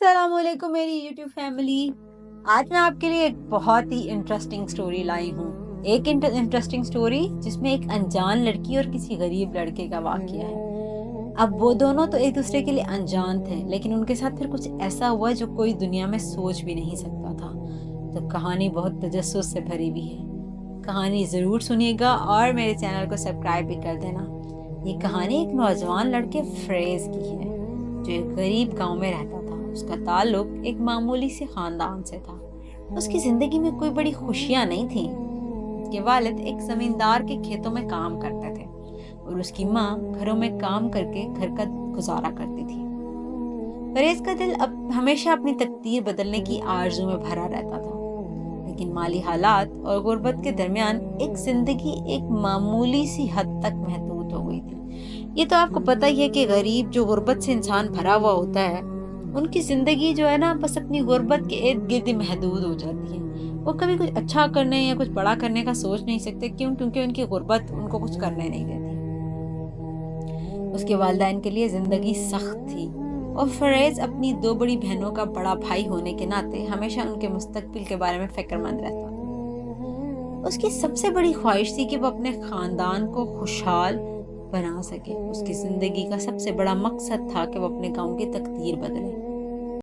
अस्सलाम वालेकुम मेरी यूट्यूब फैमिली। आज मैं आपके लिए एक बहुत ही इंटरेस्टिंग स्टोरी लाई हूँ। एक इंटरेस्टिंग स्टोरी जिसमें एक अनजान लड़की और किसी गरीब लड़के का वाकया है। अब वो दोनों तो एक दूसरे के लिए अनजान थे, लेकिन उनके साथ फिर कुछ ऐसा हुआ जो कोई दुनिया में सोच भी नहीं सकता था। तो कहानी बहुत तजस्सुस से भरी हुई है। कहानी ज़रूर सुनिएगा और मेरे चैनल को सब्सक्राइब भी कर देना। ये कहानी एक नौजवान लड़के फ्रेज की है जो एक गरीब गांव में रहता था। उसका ताल्लुक एक मामूली से खानदान से था। उसकी जिंदगी में कोई बड़ी खुशियां नहीं थी। उसके वालिद एक जमींदार के खेतों में काम करते थे और उसकी माँ घरों में काम करके घर का गुजारा करती थी। फरेज का दिल अब हमेशा अपनी तकदीर बदलने की आरज़ू में भरा रहता था, लेकिन माली हालात और गुर्बत के दरमियान एक जिंदगी एक मामूली सी हद तक महदूद हो गई थी। ये तो आपको पता ही है कि गरीब जो गुर्बत से इंसान भरा हुआ होता है, उनकी जिंदगी जो है ना बस अपनी गुर्बत के इर्द गिर्द महदूद हो जाती है। वो कभी कुछ अच्छा करने या कुछ बड़ा करने का सोच नहीं सकते। क्यों? क्योंकि उनकी गुर्बत उनको कुछ करने नहीं देती। उसके वालिदैन के लिए जिंदगी सख्त थी और फरेज अपनी दो बड़ी बहनों का बड़ा भाई होने के नाते हमेशा उनके मुस्तकबिल के बारे में फिक्रमंद रहता था। उसकी सबसे बड़ी ख्वाहिश थी कि वो अपने खानदान को खुशहाल बना सके। उसकी जिंदगी का सबसे बड़ा मकसद था कि वो अपने गांव की तकदीर बदले।